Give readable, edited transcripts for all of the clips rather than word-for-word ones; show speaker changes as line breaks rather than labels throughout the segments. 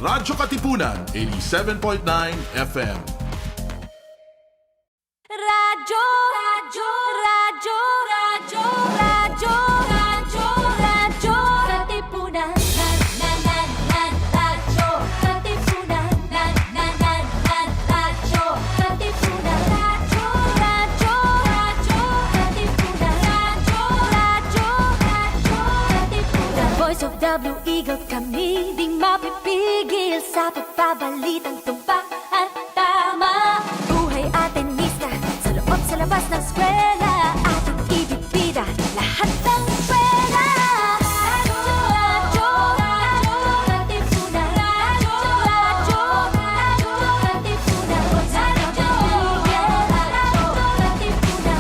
Radyo-Katipunan 87.9 FM.
Radyo, radyo, radyo, radyo, radyo, radyo, radyo, katipunan. Radyo, katipunan. Radyo, katipunan. Radyo, radyo, radyo, katipunan. Radyo, katipunan. The voice of the Blue Eagle, kami di mapipigil sa pagbabalitang tumpak at tama. Buhay Atenista, sa loob sa labas ng eskwela, ating ibibida lahat ng pera. Radyo, radyo, katipunan. Radyo, radyo, katipunan. Radyo, katipunan.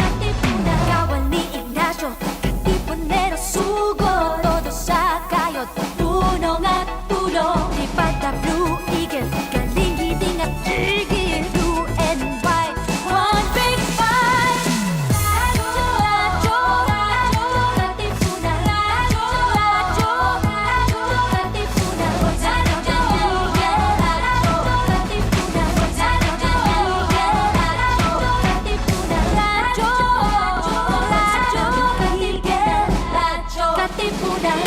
Katipunan. Kawan ni Ignacio, katipunero sugo, todo sa kayod, tulong at tulong. Lipad na Blue Eagle, galing hiding at tigil. Blue and white, one big fight. Radyo, radyo, radyo, katipunan. Radyo, radyo, radyo, katipunan. Radyo, katipunan. Radyo, katipunan.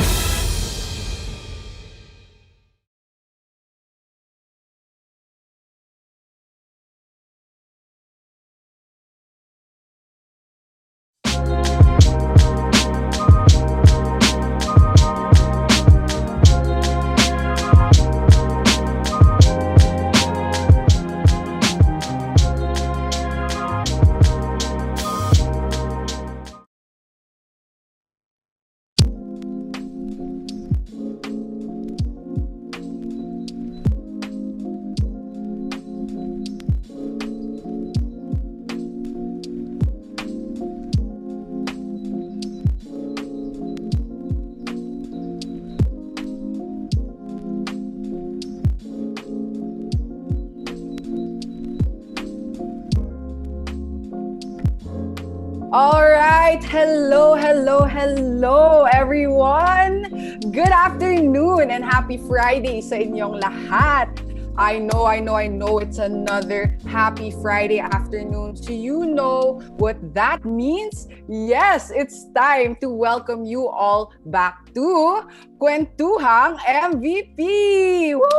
All right, hello everyone. Good afternoon and happy Friday sa inyong lahat. I know it's another happy Friday afternoon. So you know what that means? Yes, it's time to welcome you all back to Kuwentuhang MVP. Woo!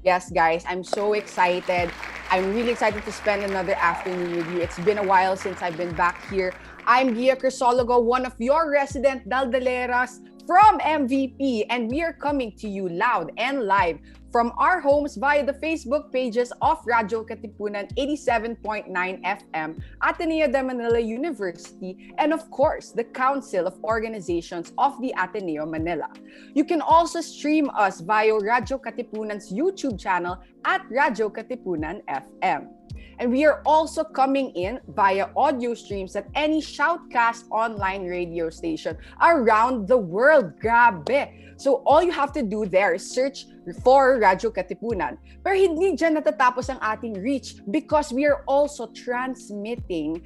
Yes, guys, I'm so excited. I'm really excited to spend another afternoon with you. It's been a while since I've been back here. I'm Gia Crisologo, one of your resident Daldaleras from MVP, and we are coming to you loud and live from our homes via the Facebook pages of radyo-katipunan 87.9 FM, Ateneo de Manila University, and of course, the Council of Organizations of the Ateneo Manila. You can also stream us via Radyo-Katipunan's YouTube channel at Radyo-Katipunan FM. And we are also coming in via audio streams at any Shoutcast online radio station around the world. Grabe! So all you have to do there is search for Radyo Katipunan. Pero hindi dyan natatapos ang ating reach because we are also transmitting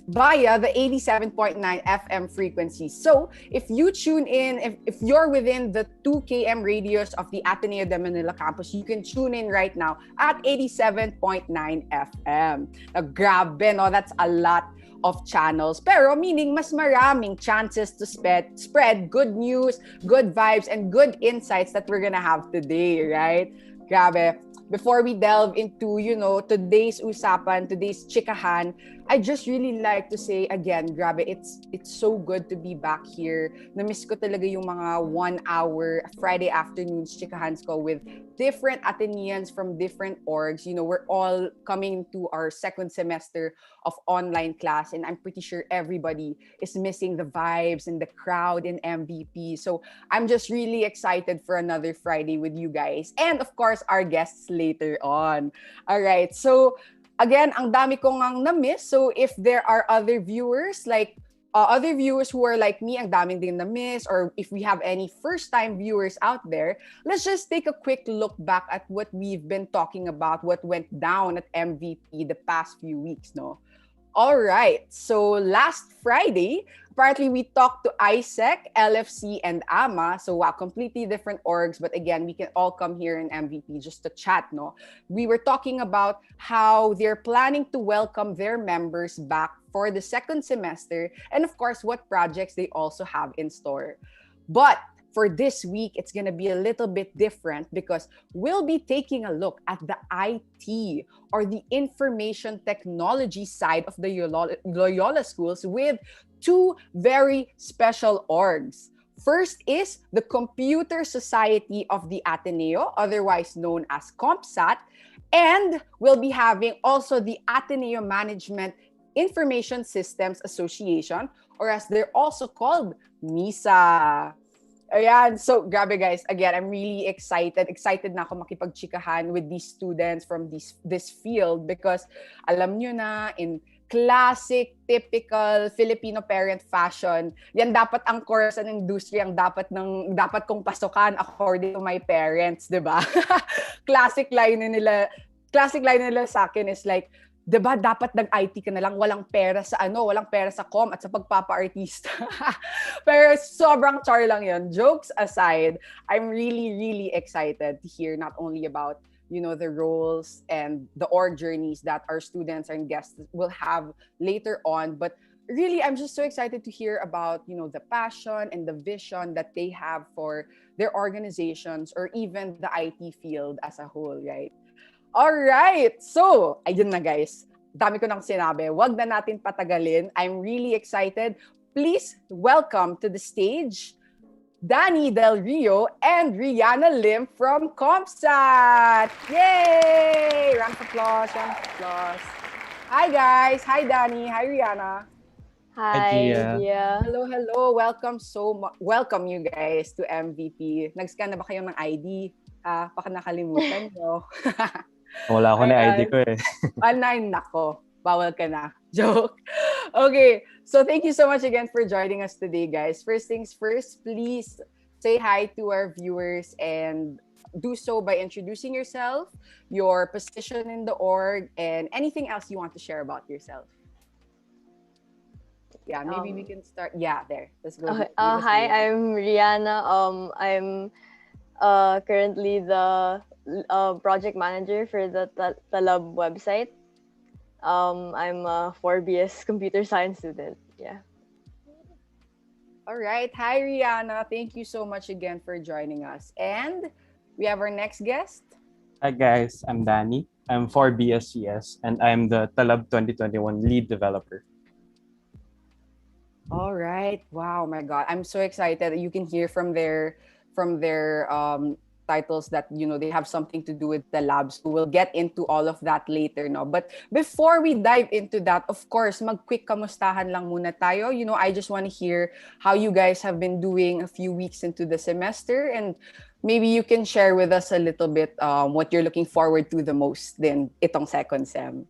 via the 87.9 FM frequency. So if you tune in, if you're within the 2 km radius of the Ateneo de Manila campus, you can tune in right now at 87.9 FM. Now, grabe, no? That's a lot of channels. Pero meaning mas maraming chances to spread good news, good vibes, and good insights that we're gonna have today, right? Grabe. Before we delve into, today's usapan, today's chikahan, I just really like to say again, grabe, it's so good to be back here. Na-miss ko talaga yung mga 1 hour Friday afternoons chikahans ko with different Ateneans from different orgs. We're all coming to our second semester of online class, and I'm pretty sure everybody is missing the vibes and the crowd in MVP. So I'm just really excited for another Friday with you guys. And of course, our guests later on. All right, so again, ang dami ko ngang na-miss. So if there are other viewers who are like me, ang daming din na-miss, or if we have any first-time viewers out there, let's just take a quick look back at what we've been talking about, what went down at MVP the past few weeks, no? All right. So last Friday, apparently we talked to ISEC, LFC, and AMA. So wow, completely different orgs. But again, we can all come here in MVP just to chat, no? We were talking about how they're planning to welcome their members back for the second semester. And of course, what projects they also have in store. But for this week, it's going to be a little bit different because we'll be taking a look at the IT or the information technology side of the Loyola schools with two very special orgs. First is the Computer Society of the Ateneo, otherwise known as CompSat, and we'll be having also the Ateneo Management Information Systems Association, or as they're also called, MISA. Ayan, so grabe guys. Again, I'm really excited. Excited na ako makipagchikahan with these students from this field because alam nyo na, in classic, typical Filipino parent fashion, yan dapat ang course ng industry ang dapat kong pasukan according to my parents, 'di ba? Classic line nila sa akin is like, 'di ba dapat nag-IT ka na lang, walang pera sa com at sa pagpapa-artista. Pero sobrang char lang 'yon. Jokes aside, I'm really really excited to hear not only about, you know, the roles and the org journeys that our students and guests will have later on, but really I'm just so excited to hear about, you know, the passion and the vision that they have for their organizations or even the IT field as a whole, right? Alright, so, ayun na guys. Dami ko nang sinabi. Wag na natin patagalin. I'm really excited. Please welcome to the stage, Danny Del Rio and Rihanna Lim from CompSat. Yay! Round of applause, round of applause. Hi guys. Hi Danny. Hi Rihanna.
Hi, Gia.
Hello. Welcome you guys to MVP. Nag-scan na ba kayo ng ID? Baka nakalimutan nyo.
Wala ako na ID ko eh.
Nako. Bawal ka na. Joke. Okay. So thank you so much again for joining us today, guys. First things first, please say hi to our viewers and do so by introducing yourself, your position in the org, and anything else you want to share about yourself. Yeah, maybe we can start. Yeah, there. Let's go.
Hi, I'm Rihanna. I'm currently the project manager for the TALAB website. I'm a 4BS computer science student. Yeah.
All right. Hi, Rihanna. Thank you so much again for joining us. And we have our next guest.
Hi guys, I'm Danny. I'm 4BSCS and I'm the TALAB 2021 lead developer.
All right. Wow, my God. I'm so excited. You can hear from their titles that, you know, they have something to do with the labs. We'll get into all of that later, no? But before we dive into that, of course, mag-quick kamustahan lang muna tayo. You know, I just want to hear how you guys have been doing a few weeks into the semester, and maybe you can share with us a little bit what you're looking forward to the most din itong second sem.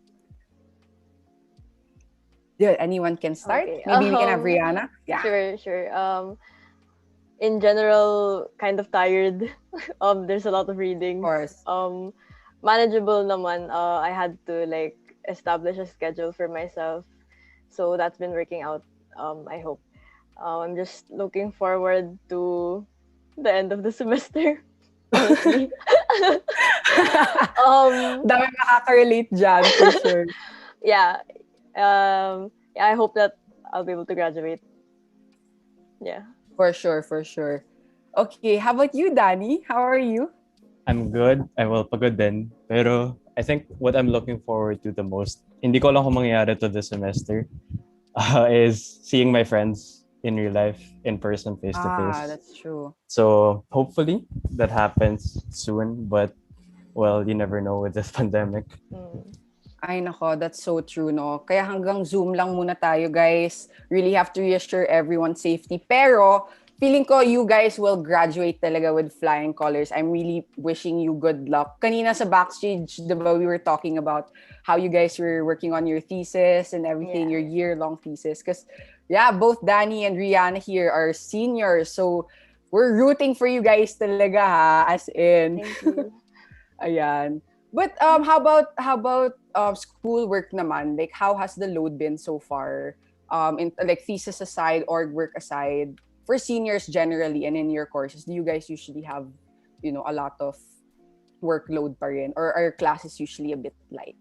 Yeah, anyone can start.
Okay.
Maybe we can have Rihanna. Yeah.
Sure. In general, kind of tired. There's a lot of reading.
Of course.
Manageable naman. I had to like establish a schedule for myself, so that's been working out. I hope. I'm just looking forward to the end of the semester.
Dami makaka-relate dyan, for sure.
Yeah. I hope that I'll be able to graduate. Yeah.
For sure. Okay, how about you, Danny? How are you?
I'm good. I'm pagod din. Pero I think what I'm looking forward to the most, hindi ko lang kung mangyayari to this semester, is seeing my friends in real life, in person, face to face.
That's true.
So hopefully that happens soon, but well, you never know with this pandemic.
Ay nako, that's so true, no? Kaya hanggang Zoom lang muna tayo, guys. Really have to reassure everyone's safety. Pero, feeling ko you guys will graduate talaga with flying colors. I'm really wishing you good luck. Kanina sa backstage, diba, we were talking about how you guys were working on your thesis and everything, your year-long thesis. Because, yeah, both Danny and Rihanna here are seniors. So, we're rooting for you guys talaga, ha? As in.
Thank you.
Ayan. But how about school work naman, like how has the load been so far? In like thesis aside, org work aside, for seniors generally and in your courses, do you guys usually have, a lot of workload pa rin? Or are classes usually a bit light?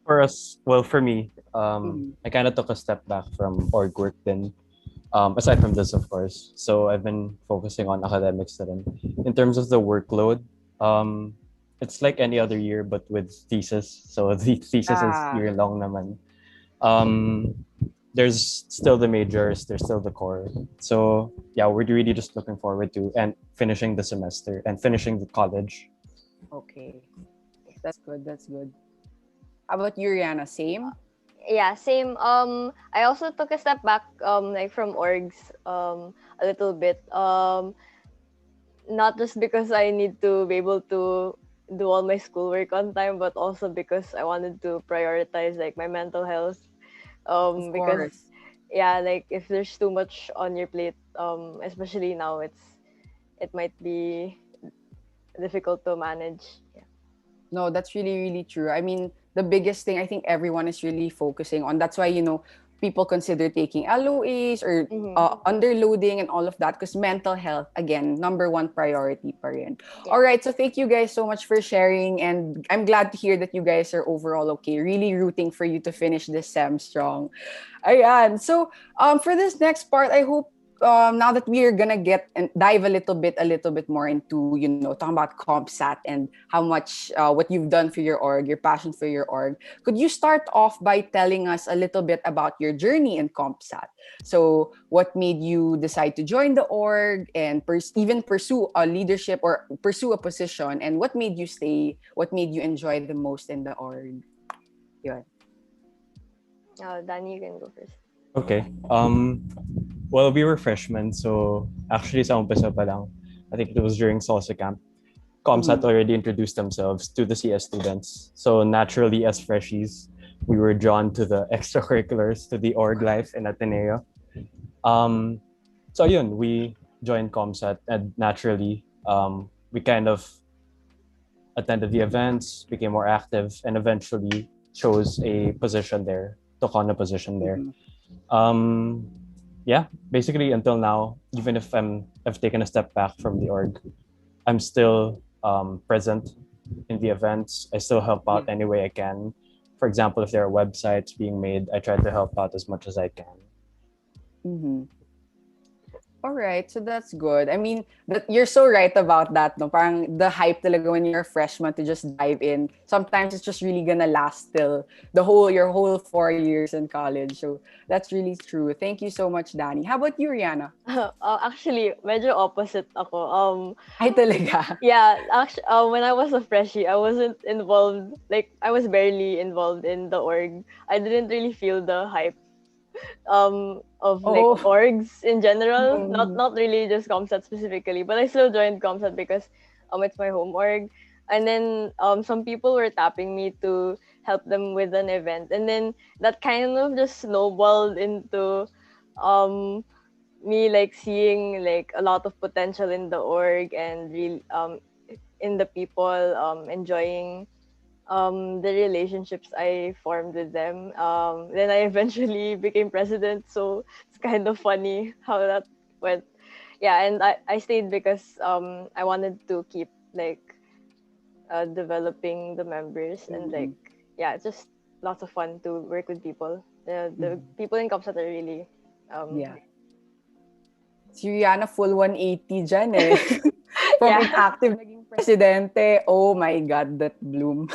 For us, well, for me,
Mhm.
I kind of took a step back from org work then, aside from this, of course. So I've been focusing on academics then. In terms of the workload, it's like any other year, but with thesis. So the thesis is
Ah,
year long naman. Um, there's still the majors, there's still the core. So yeah, we're really just looking forward to and finishing the semester and finishing the college.
okay. That's good. That's good. How about you, Rihanna? Same?
Yeah, same. I also took a step back, like from orgs, a little bit. Not just because I need to be able to do all my schoolwork on time, but also because I wanted to prioritize like my mental health.
Of
Because
course.
yeah, like if there's too much on your plate, especially now, it might be difficult to manage. Yeah.
No, that's really, really true. I mean, the biggest thing I think everyone is really focusing on. That's why, people consider taking LOAs or
Mm-hmm.
underloading and all of that because mental health, again, number one priority pa rin.
Yeah.
All right. So thank you guys so much for sharing. And I'm glad to hear that you guys are overall okay. Really rooting for you to finish this sem strong. Ayan. So for this next part, I hope now that we're gonna get and dive a little bit more into talking about CompSat and how much what you've done for your org, your passion for your org. Could you start off by telling us a little bit about your journey in CompSat? So, what made you decide to join the org and even pursue a leadership or pursue a position? And what made you stay? What made you enjoy the most in the org? Yun.
Danny, you can go first.
Okay. Well, we were freshmen, so actually sa umpisa pa lang, I think it was during Salsa Camp, ComSat already introduced themselves to the CS students. So naturally, as freshies, we were drawn to the extracurriculars, to the org life in Ateneo. So yun, we joined ComSat and naturally, we kind of attended the events, became more active, and eventually chose a position there, took on a position there. Yeah, basically until now, even if I've taken a step back from the org, I'm still present in the events. I still help out any way I can. For example, if there are websites being made, I try to help out as much as I can.
Mm-hmm. All right, so that's good. I mean, you're so right about that, no? Parang the hype talaga when you're a freshman to just dive in. Sometimes it's just really gonna last till your whole 4 years in college. So that's really true. Thank you so much, Danny. How about you, Rihanna?
Actually, medyo opposite ako.
Ay, talaga.
Yeah, actually, when I was a freshie, I wasn't involved. Like, I was barely involved in the org. I didn't really feel the hype of like
Oh.
orgs in general, not
Mm.
not really just ComSat specifically, but I still joined ComSat because it's my home org. And then some people were tapping me to help them with an event, and then that kind of just snowballed into me like seeing like a lot of potential in the org and really in the people, enjoying the relationships I formed with them. Then I eventually became president, so it's kind of funny how that went. Yeah, and I stayed because I wanted to keep like developing the members, and like yeah, it's just lots of fun to work with people. The people in Kapsat are really
Yeah. Si Rihanna full 180 dyan eh. From
yeah.
inactive naging presidente. Oh my God, that bloom.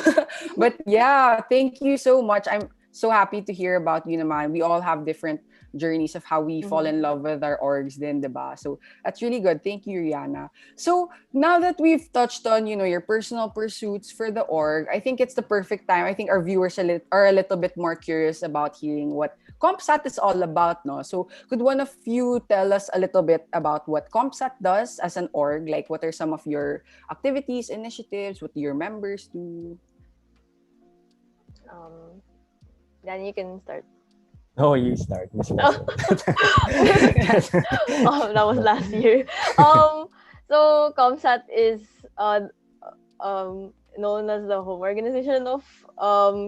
But yeah, thank you so much. I'm so happy to hear about you naman. We all have different journeys of how we fall in love with our orgs din, diba? So that's really good. Thank you, Rihanna. So now that we've touched on, your personal pursuits for the org, I think it's the perfect time. I think our viewers are a little bit more curious about hearing what CompSat is all about, no? So could one of you tell us a little bit about what CompSat does as an org? Like what are some of your activities, initiatives, what do your members do?
Then you can start.
Oh, you start, Miss
Oh, that was last year. So ComSat is known as the home organization of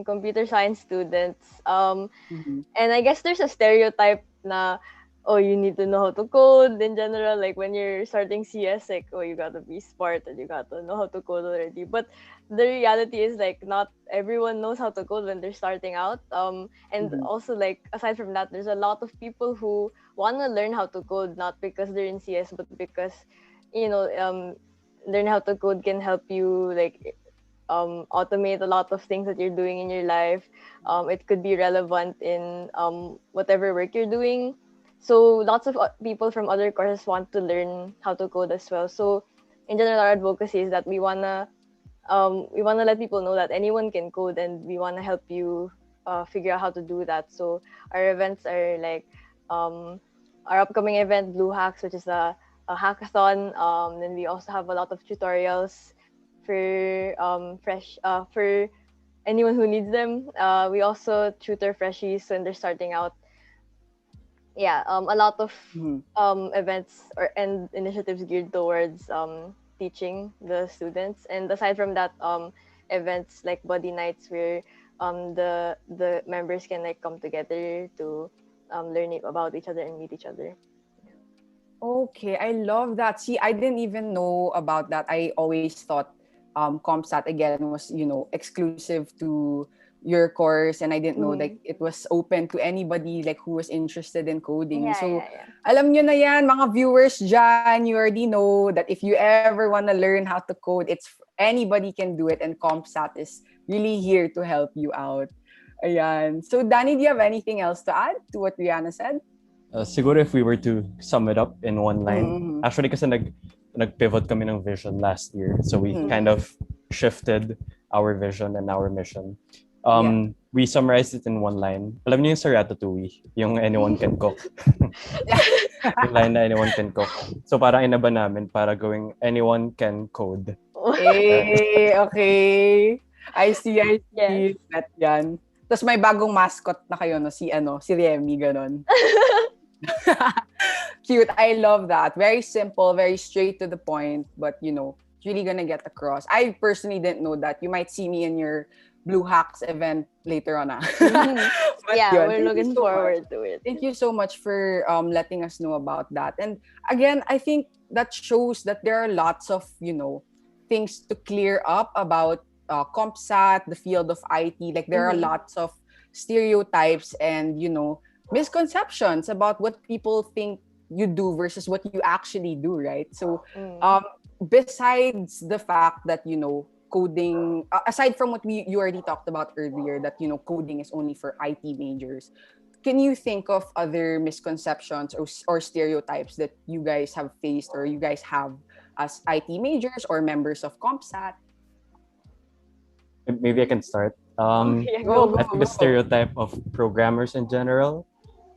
computer science students.
Mhm.
And I guess there's a stereotype na, oh, you need to know how to code in general. Like when you're starting CS, like, oh, you gotta be smart and you gotta know how to code already. But the reality is like not everyone knows how to code when they're starting out. And
Mhm.
also like aside from that, there's a lot of people who wanna learn how to code not because they're in CS, but because learn how to code can help you like automate a lot of things that you're doing in your life. It could be relevant in whatever work you're doing. So lots of people from other courses want to learn how to code as well. So in general, our advocacy is that we wanna let people know that anyone can code, and we wanna help you figure out how to do that. So our events are like our upcoming event, Blue Hacks, which is a hackathon. Then we also have a lot of tutorials for anyone who needs them. We also tutor freshies when they're starting out. Yeah, a lot of
Mhm.
events and initiatives geared towards teaching the students. And aside from that, events like buddy nights where the members can like come together to learn about each other and meet each other.
Okay, I love that. See, I didn't even know about that. I always thought ComStat again was, exclusive to your course, and I didn't know like
Mhm.
it was open to anybody like who was interested in coding.
Yeah,
So,
yeah, yeah.
alam nyo na yan, mga viewers dyan, you already know that if you ever want to learn how to code, anybody can do it, and ComStat is really here to help you out. Ayan. So, Danny, do you have anything else to add to what Rihanna said?
Siguro if we were to sum it up in one line,
Mm-hmm.
actually kasi nag-pivot kami ng vision last year. So we
Mm-hmm.
kind of shifted our vision and our mission.
Yeah.
We summarized it in one line. Alam niyo yung sa Ratatouille, yung anyone can cook. Yung line na anyone can cook. So parang inaba namin para going anyone can code.
Okay. I see.
Yes.
That yan. Tapos may bagong mascot na kayo, no? Si Remy, ganon. Cute. I love that. Very simple, very straight to the point, but it's really gonna get across. I personally didn't know that. You might see me in your Blue Hacks event later on.
Mhm.
But
Yeah,
yun,
we're
thank you
looking
so much.
forward to it.
Thank you so much for letting us know about that. And again, I think that shows that there are lots of, things to clear up about CompSat, the field of IT. Like there are
Mhm.
lots of stereotypes and, misconceptions about what people think you do versus what you actually do, right? So,
Mm.
besides the fact that, coding, aside from what you already talked about earlier, that, coding is only for IT majors, can you think of other misconceptions or stereotypes that you guys have faced or you guys have as IT majors or members of CompSat?
Maybe I can start.
Okay,
Go,
go.
I think the stereotype of programmers in general,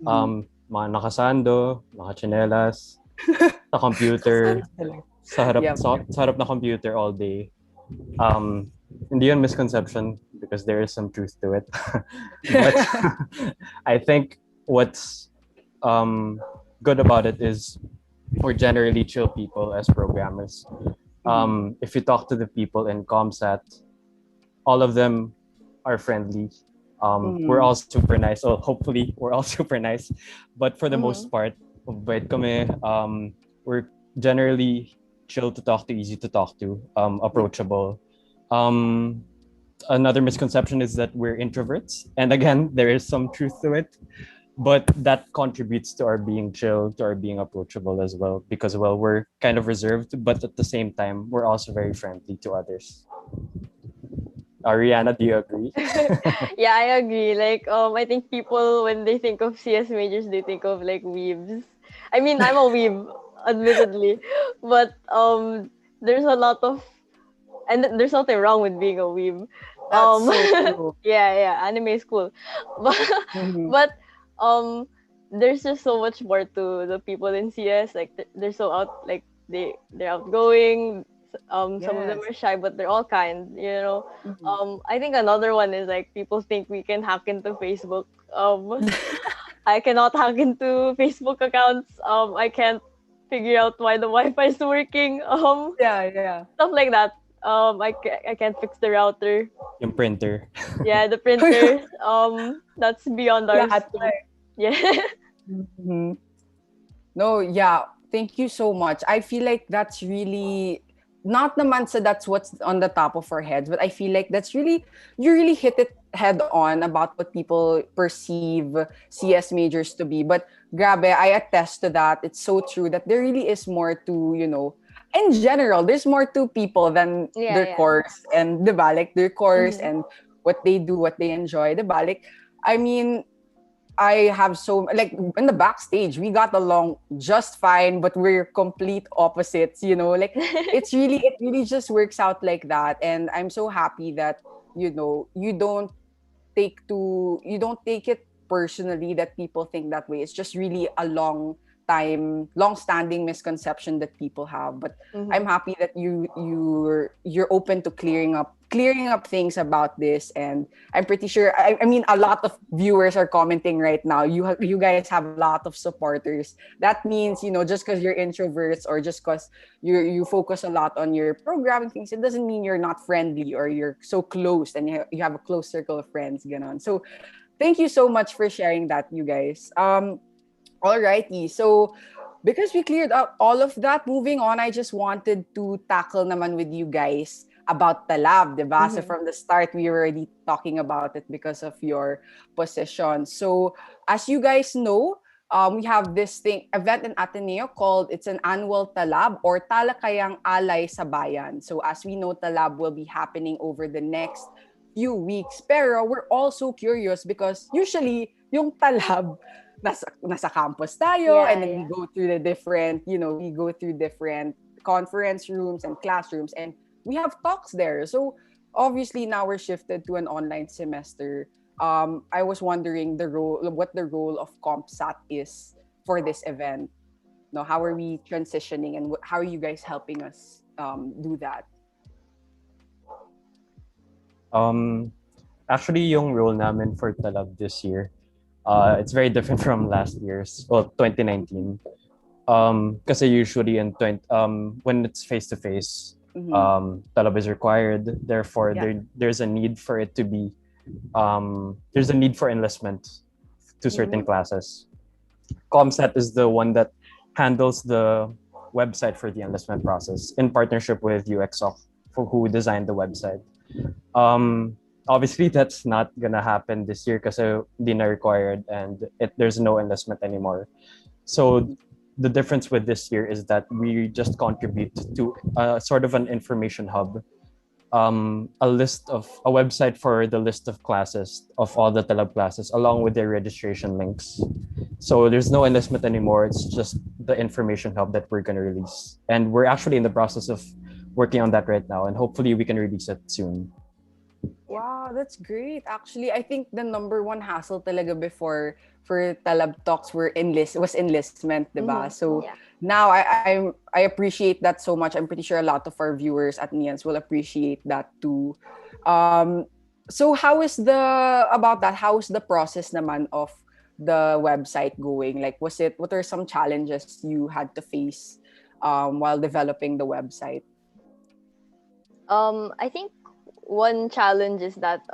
mga nakasando, nakachinelas, sa computer, sa harap,
Yep.
sa harap na computer all day. Hindi yun misconception because there is some truth to it. But I think what's good about it is we're generally chill people as programmers. If you talk to the people in ComSat, all of them are friendly. We're all super nice. Oh, hopefully we're all super nice. But for the most part, mabait kami. We're generally chill to talk to, easy to talk to, approachable. Another misconception is that we're introverts. And again, there is some truth to it. But that contributes to our being chill, to our being approachable as well. Because, well, we're kind of reserved, but at the same time, we're also very friendly to others. Ariana, do you agree?
Yeah, I agree. Like, I think people when they think of CS majors, they think of like weebs. I mean, I'm a weeb, admittedly, but there's a lot of, and there's nothing wrong with being a weeb.
That's so true.
Yeah, anime is cool, but
Mhm.
but there's just so much more to the people in CS. Like, they're so they're outgoing. Some of them
Yes.
are shy, but they're all kind. I think another one is like people think we can hack into Facebook. I cannot hack into Facebook accounts. I can't figure out why the Wi-Fi is working.
Yeah.
Stuff like that. I can't fix the router.
Yung printer.
Yeah, the printer. That's beyond our
Lahat.
scope. Yeah.
Mhm. No, yeah. Thank you so much. I feel like that's really not naman sa that's what's on the top of our heads, but I feel like that's really you really hit it head on about what people perceive CS majors to be. But grabe, I attest to that. It's so true that there really is more to, in general, there's more to people than
Yeah,
their
yeah.
course and the like their course
Mhm.
and what they do, what they enjoy, the like. I mean, I have so like in the backstage we got along just fine, but we're complete opposites, like it really just works out like that. And I'm so happy that you don't take it personally that people think that way. It's just really a long standing misconception that people have. But I'm
Mhm.
happy that you're open to clearing up things about this. And I'm pretty sure I mean a lot of viewers are commenting right now. You guys have a lot of supporters. That means, just because you're introverts or just because you focus a lot on your programming things, it doesn't mean you're not friendly or you're so close and you have a close circle of friends, ganon. So thank you so much for sharing that, you guys. Alrighty. So because we cleared up all of that, moving on, I just wanted to tackle naman with you guys about TALAB, diba? So
Mhm.
from the start, we were already talking about it because of your position. So as you guys know, we have this event in Ateneo called, it's an annual TALAB or Talakayang Alay sa Bayan. So as we know, TALAB will be happening over the next few weeks. Pero we're also curious because usually yung TALAB, nasa campus tayo,
Yeah,
and then we
yeah.
go through the different, we go through different conference rooms and classrooms, and we have talks there. So obviously now we're shifted to an online semester. I was wondering what the role of CompSat is for this event. No, how are we transitioning, and how are you guys helping us do that?
Um, Actually, yung role namin for Talab this year, it's very different from last year's, well, 2019. Kasi usually when it's face to face,
Mm-hmm.
Talab is required. Therefore,
Yeah.
there's a need for it to be, there's a need for enlistment to certain
Mm-hmm.
classes. ComSat is the one that handles the website for the enlistment process in partnership with UXOC, for who designed the website. Obviously, that's not gonna happen this year because hindi na required and there's no enlistment anymore. So the difference with this year is that we just contribute to sort of an information hub, a website for the list of classes of all the Talab classes along with their registration links. So there's no enlistment anymore. It's just the information hub that we're gonna release, and we're actually in the process of working on that right now, and hopefully we can release it soon.
Wow, that's great. Actually, I think the number one hassle talaga before for Talab Talks was enlistment, diba?
Mhm.
So
Yeah.
now I appreciate that so much. I'm pretty sure a lot of our viewers at Nians will appreciate that too. Um, so how is about that? How is the process naman of the website going? Like, what are some challenges you had to face while developing the website?
I think one challenge is that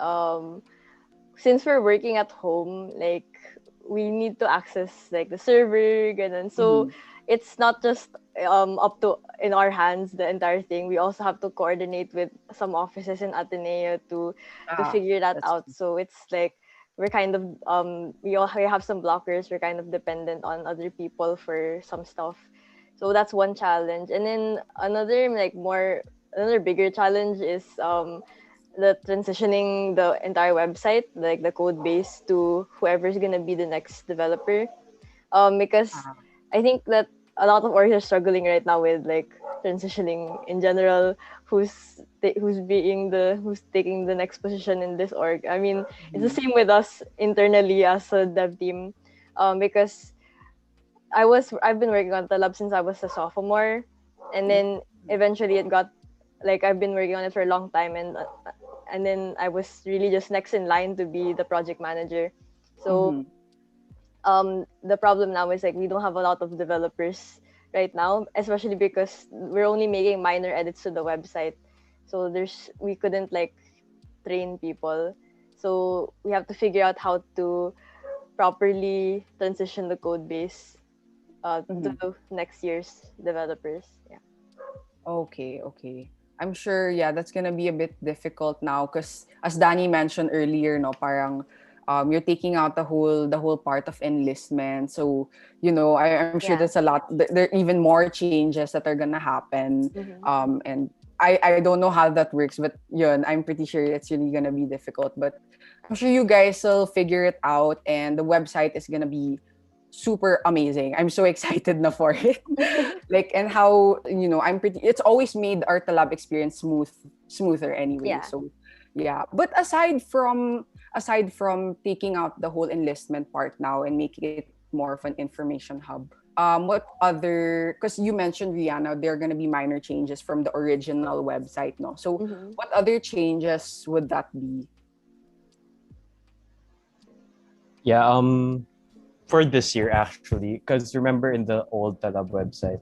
since we're working at home, like we need to access like the server, ganun. So
Mm-hmm.
it's not just up to in our hands the entire thing. We also have to coordinate with some offices in Ateneo to
Ah,
figure that
that's
out. So it's like we're kind of we have some blockers. We're kind of dependent on other people for some stuff. So that's one challenge. And then another bigger challenge is the transitioning the entire website, like the code base, to whoever's gonna be the next developer. Because
ah,
I think that a lot of orgs are struggling right now with like transitioning in general. Who's taking the next position in this org? I mean, it's the
mhm.
same with us internally as a dev team, because I've been working on the lab since I was a sophomore, and then eventually it got like I've been working on it for a long time, and then I was really just next in line to be the project manager. So
Mhm.
the problem now is like we don't have a lot of developers right now, especially because we're only making minor edits to the website. So we couldn't like train people. So we have to figure out how to properly transition the code base to next year's developers. Yeah.
Okay. I'm sure, yeah, that's gonna be a bit difficult now because, as Danny mentioned earlier, no, parang you're taking out the whole part of enlistment. So, I'm sure
Yeah.
there's a lot. There are even more changes that are gonna happen.
Mm-hmm.
And I don't know how that works, but yun, I'm pretty sure it's really gonna be difficult. But I'm sure you guys will figure it out, and the website is gonna be super amazing. I'm so excited na for it. Like, and how, it's always made our TALAB experience smoother anyway.
Yeah.
So yeah. But aside from taking out the whole enlistment part now and making it more of an information hub, what other, because you mentioned, Rihanna, there are going to be minor changes from the original website, no? So what other changes would that be?
Yeah, for this year actually, because remember in the old TALAB website,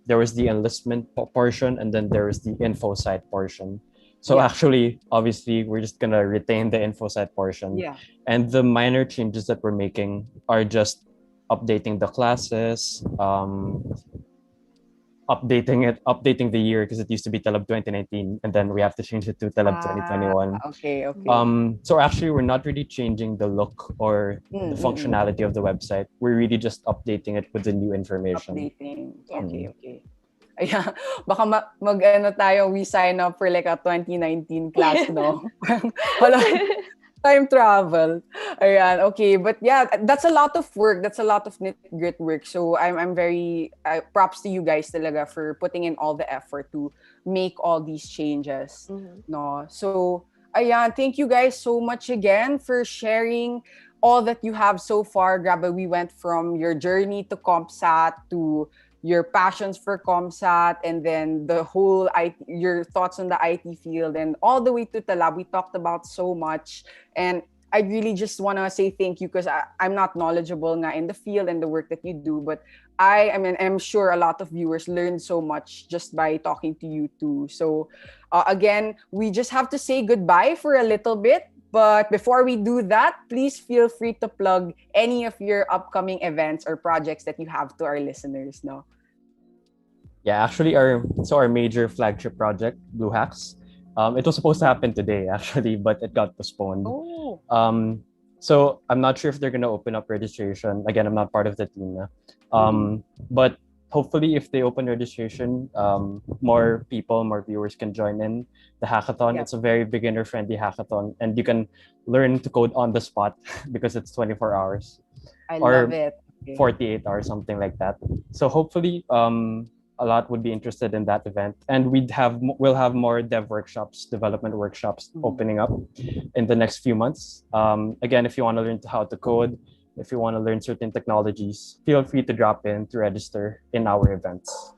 there was the enlistment portion and then there was the info site portion. So actually, obviously, we're just gonna retain the info site portion.
Yeah.
And the minor changes that we're making are just updating the classes, updating the year because it used to be TALAB 2019 and then we have to change it to TALAB 2021.
Okay.
So actually we're not really changing the look or the functionality of the website. We're really just updating it with the new information.
Updating. Okay. Yeah, baka mag-ano tayo, we sign up for like a 2019 class, no? Wala, time travel. Ayan, okay. But yeah, that's a lot of work. That's a lot of nit-grit work. So I'm very props to you guys talaga for putting in all the effort to make all these changes. No. So ayan, thank you guys so much again for sharing all that you have so far. Grabe, we went from your journey to CompSat to your passions for CompSat, and then the whole your thoughts on the IT field, and all the way to TALAB. We talked about so much, and I really just want to say thank you because I'm not knowledgeable nga in the field and the work that you do, but I'm sure a lot of viewers learned so much just by talking to you too. So again, we just have to say goodbye for a little bit. But before we do that, please feel free to plug any of your upcoming events or projects that you have to our listeners, no?
Yeah, actually our major flagship project, Blue Hacks, it was supposed to happen today actually, but it got postponed. So I'm not sure if they're gonna open up registration. Again, I'm not part of the team. But hopefully if they open registration, more viewers can join in the hackathon.
Yeah.
It's a very beginner friendly hackathon and you can learn to code on the spot because it's 24 hours.
I love it. Okay.
48 hours, something like that. So hopefully a lot would be interested in that event, and we'll have more development workshops opening up in the next few months. Again, if you want to learn how to code, if you want to learn certain technologies, feel free to drop in to register in our events.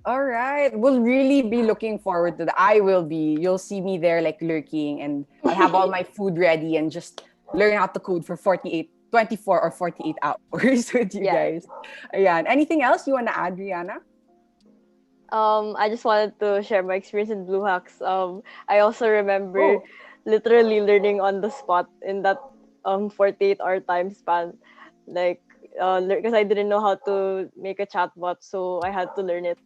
All right. We'll really be looking forward to that. I will be. You'll see me there like lurking, and I'll have all my food ready and just learn how to code for 24 or 48 hours with you guys. Ayan. Anything else you want to add, Rihanna?
I just wanted to share my experience in Blue Hacks. I also remember literally learning on the spot in that 48-hour time span. Like, because I didn't know how to make a chatbot, so I had to learn it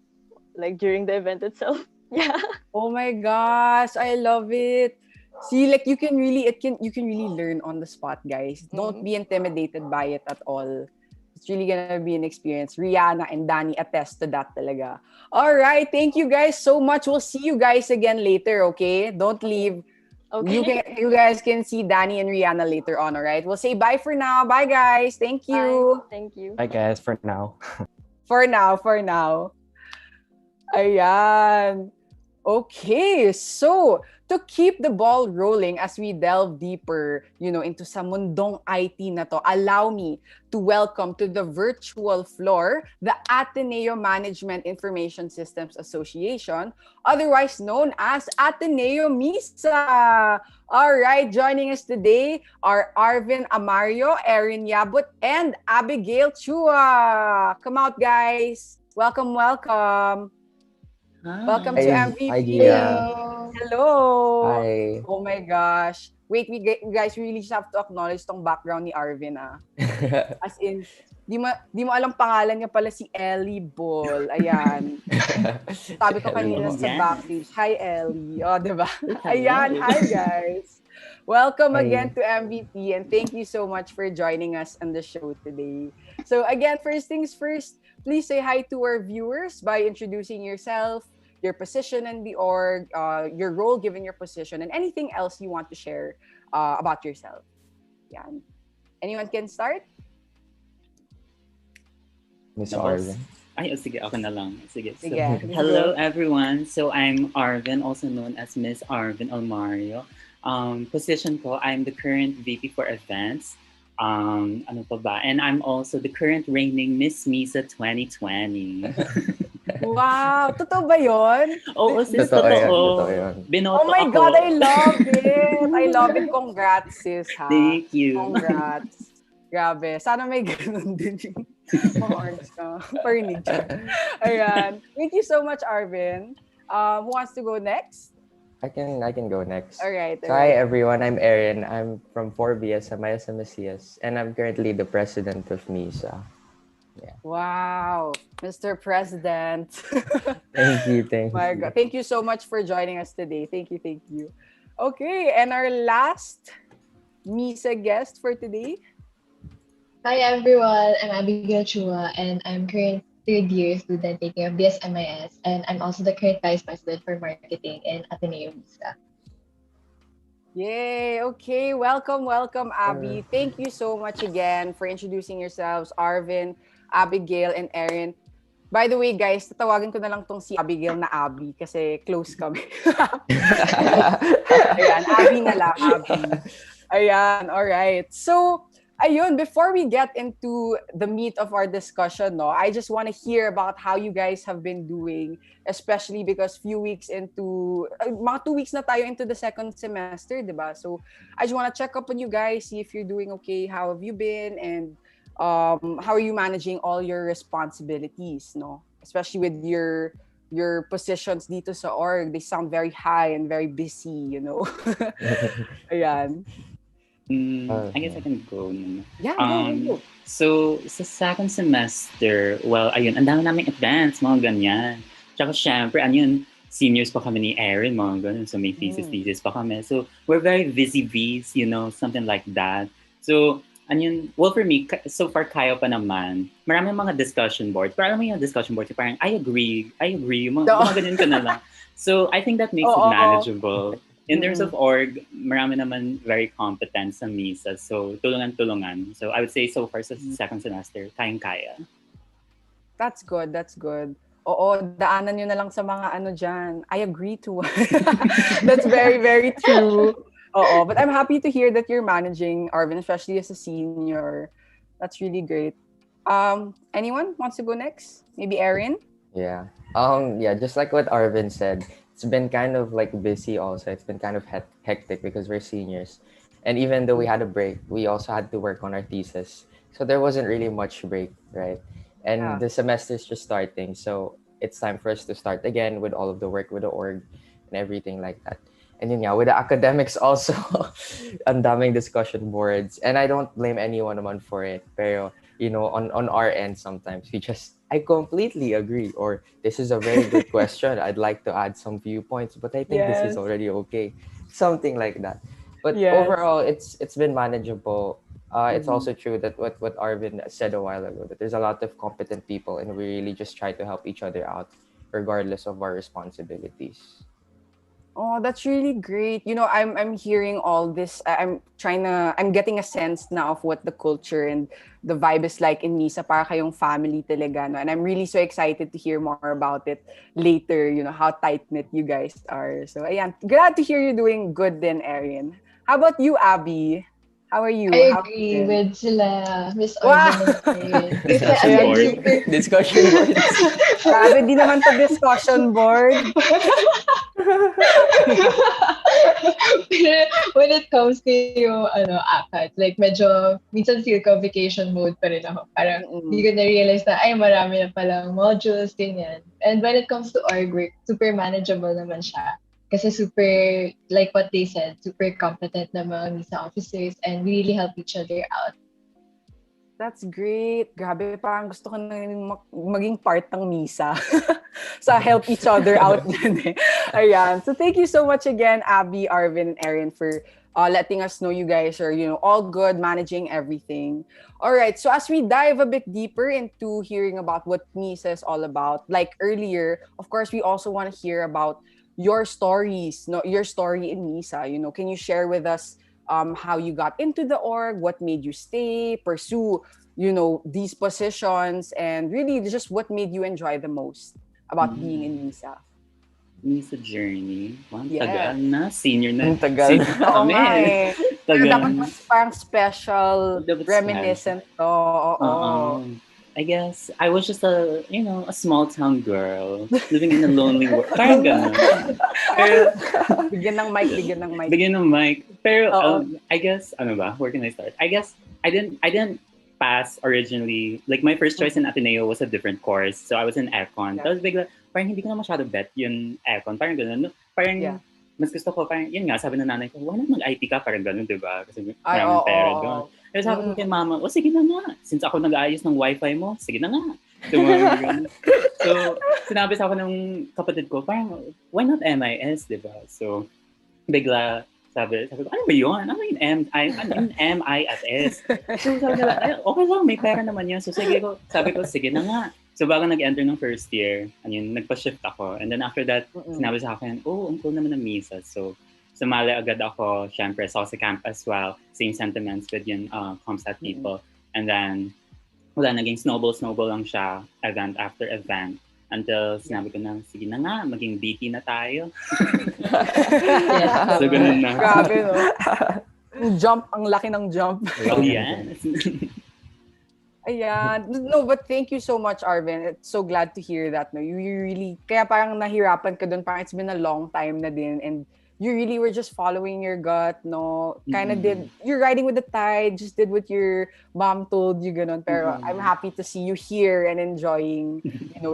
like during the event itself. Yeah.
Oh my gosh, I love it. See, like you can really learn on the spot, guys. Don't be intimidated by it at all. It's really gonna be an experience. Rihanna and Danny attest to that talaga. All right, thank you guys so much. We'll see you guys again later, okay? Don't leave.
Okay.
You guys can see Danny and Rihanna later on, all right? We'll say bye for now. Bye, guys. Thank you.
Bye. Thank you.
Bye guys, for now.
For now. Ayan. Okay, so to keep the ball rolling as we delve deeper, into sa mundong IT na to, allow me to welcome to the virtual floor the Ateneo Management Information Systems Association, otherwise known as Ateneo MISA. All right, joining us today are Arvin Amario, Erin Yabut, and Abigail Chua. Come out, guys. Welcome. Welcome to
Hi,
MVP.
hi, Gia.
Hello.
Hi.
Oh my gosh. Wait, you guys really just have to acknowledge tong background ni Arvin ah. As in, di mo alam pangalan niya pala si Ellie Ball. Ayan. Sabi ko kanina sa
Yes.
backstage, hi Ellie. O, di ba?
Hello.
Ayan, hi guys. Welcome
Hi.
again to MVP and thank you so much for joining us on the show today. So again, first things first, please say hi to our viewers by introducing yourself, your position in the org, your role given your position, and anything else you want to share about yourself. Yan. Anyone can start?
Miss
Tapos,
Arvin.
sige, ako na lang. Sige. So,
Sige, let's
hello
go.
everyone. So I'm Arvin, also known as Miss Arvin Almario. Position ko, I'm the current VP for events. Ano pa ba? And I'm also the current reigning Miss MISA 2020.
Wow! Totoo ba yun?
Oo, sis,
Totoo yan,
totoo.
totoo yan.
Binoto
Oh my
ako.
God, I love it! I love it. Congrats, sis, ha?
Thank you.
Congrats. Grabe. Sana may ganun din yung mga orgs ka. Parinig siya. Ayan. Thank you so much, Arvin. Who wants to go next?
I can go next.
All right.
So, hi everyone, I'm Aaron. I'm from 4BS, Amaya Samasias, and I'm currently the president of MISA.
Wow. Mr. President.
Thank you, thank
My
you.
God. Thank you so much for joining us today. Thank you, thank you. Okay, and our last MISA guest for today.
Hi everyone, I'm Abigail Chua and I'm current third year student taking a BSMIS and I'm also the current vice president for marketing in Ateneo MISA.
Yay! Okay, welcome, Abby. Thank you so much again for introducing yourselves, Arvin, Abigail, and Erin. By the way, guys, tatawagan ko na lang tong si Abigail na Abby kasi close kami. Ayan, Abby na lang, Abby. Ayan, alright. So, ayun, before we get into the meat of our discussion, no, I just want to hear about how you guys have been doing, especially because few weeks into, mga 2 weeks na tayo into the second semester, diba? So, I just want to check up on you guys, see if you're doing okay, how have you been, and how are you managing all your responsibilities, no? Especially with your positions dito sa org, they sound very high and very busy, you know? Ayan.
I guess I can go.
Yeah, go.
So, sa second semester, well, ayun, ang dami naming events, mga ganyan. Tsaka syempre, ayun, seniors pa kami ni Erin, mga ganyan. So, may thesis pa kami. So, we're very busy bees, you know, something like that. So, ayun, well, for me, so far, kaya pa naman. Maraming mga discussion boards. Pero alam mo yung discussion boards, parang, I agree, mga ganyan ka na lang. So, I think that makes it manageable. In terms of org, marami naman very competent sa MISA. So, tulungan-tulungan. So, I would say so far sa second semester, kayang-kaya.
That's good. Oo, daanan nyo na lang sa mga ano dyan. I agree to. That's very, very true. Oo, but I'm happy to hear that you're managing, Arvin, especially as a senior. That's really great. Anyone wants to go next? Maybe Erin?
Yeah. Just like what Arvin said, it's been kind of like busy also. It's been kind of hectic because we're seniors. And even though we had a break, we also had to work on our thesis. So there wasn't really much break, right? And the semester's just starting. So it's time for us to start again with all of the work with the org and everything like that. And yun nga, with the academics also, ang daming discussion boards. And I don't blame anyone naman for it. Pero, you know, on our end sometimes, I completely agree. Or, this is a very good question. I'd like to add some viewpoints, but I think this is already okay. Something like that. But overall, it's been manageable. It's also true that what Arvin said a while ago, that there's a lot of competent people and we really just try to help each other out regardless of our responsibilities.
Oh, that's really great. You know, I'm hearing all this. I'm getting a sense now of what the culture and the vibe is like in MISA. Para kayong family talaga, no? And I'm really so excited to hear more about it later, you know, how tight-knit you guys are. So, ayan. Glad to hear you doing good then, Erin. How about you, Abby? How are you?
I agree with sila, Miss
Wow.
Arvin.
Discussion boards.
Grabe, di naman to discussion board.
When it comes to yung ACAD, like medyo minsan feel ko vacation mode pa rin ako. Parang hindi ko na-realize na ay marami na palang modules, ganyan. And when it comes to org work, super manageable naman siya. Kasi super, like what they said, super competent na mga MISA officers and we really help each other out.
That's great. Grabe, parang gusto ko na maging part ng MISA. Sa help each other out din eh. Ayan. So thank you so much again, Abby, Arvin, and Erin, for letting us know you guys are, all good, managing everything. All right. So as we dive a bit deeper into hearing about what MISA is all about, like earlier, of course, we also want to hear about your stories, your story in MISA. Can you share with us how you got into the org, what made you stay, pursue, these positions, and really just what made you enjoy the most about being in MISA?
MISA journey. Wow,
Yes.
tagal na. Senior na.
Ang tagal.
Senior na kami. Tagal.
Dapat mas parang special,
Dapat
reminiscent to. Oo.
I guess I was just a small town girl living in a lonely world. Parang ganun. Pero,
Bigyan ng mic.
Bigyan ng mic. Pero, I guess, where can I start? I guess, I didn't pass originally. Like, my first choice in Ateneo was a different course. So, I was in econ. Tapos bigla, parang hindi ko na masyado bet yung econ. Parang ganun. Parang, mas gusto ko, parang, yun nga, sabi ng nanay ko, wala mag-IT ka, parang ganun, diba? Kasi maraming pera doon. Pero sabi ko kay mama, sige na nga. Since ako nag-aayos ng wifi mo, sige na nga. So, sinabi sa ako ng kapatid ko, parang, why not MIS, diba? So, bigla, sabi ko, ano ba yun? Ano yung MIS? So, sabi nila, okay lang, may pera naman yun. So, sabi ko, sige na nga. So, bago nag-enter ng first year, nagpa-shift ako. And then after that, sinabi sa akin, ang cool naman ng MISA. So, sumali agad ako, syempre, sa camp as well. Same sentiments with yung Kamustahan people. And then, naging snowball lang siya, event after event. Until sinabi ko na, sige na nga, maging BT na tayo. So, ganun na.
Grabe, no? Ang laki ng jump.
Oh, yes.
Ayan. No, but thank you so much, Arvin. It's so glad to hear that. No, you really, kaya parang nahirapan ka dun. Parang it's been a long time na din. And you really were just following your gut, no? Kind of you're riding with the tide, just did what your mom told you, ganun. Pero I'm happy to see you here and enjoying,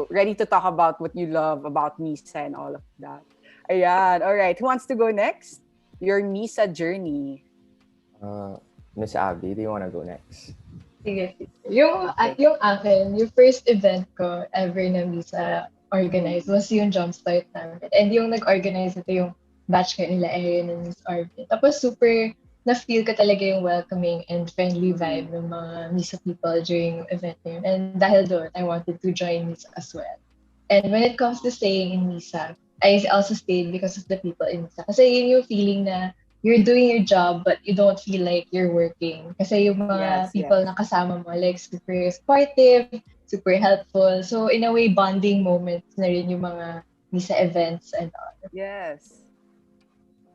ready to talk about what you love about MISA and all of that. Ayan. All right. Who wants to go next? Your MISA journey.
Miss Abby, do you want to go next?
Sige. Yung akin, yung first event ko ever na MISA organized was yung Jumpstart namin. And yung nag-organize ito yung batch kayo nila Erin and Miss Arvin. Tapos super na-feel ko talaga yung welcoming and friendly vibe ng mga MISA people during yung event na yun. And dahil doon, I wanted to join MISA as well. And when it comes to staying in MISA, I also stayed because of the people in MISA. Kasi yun yung feeling na you're doing your job but you don't feel like you're working. Kasi yung mga people na kasama mo, like super supportive, super helpful. So in a way, bonding moments na rin yung mga MISA events and all.
Yes.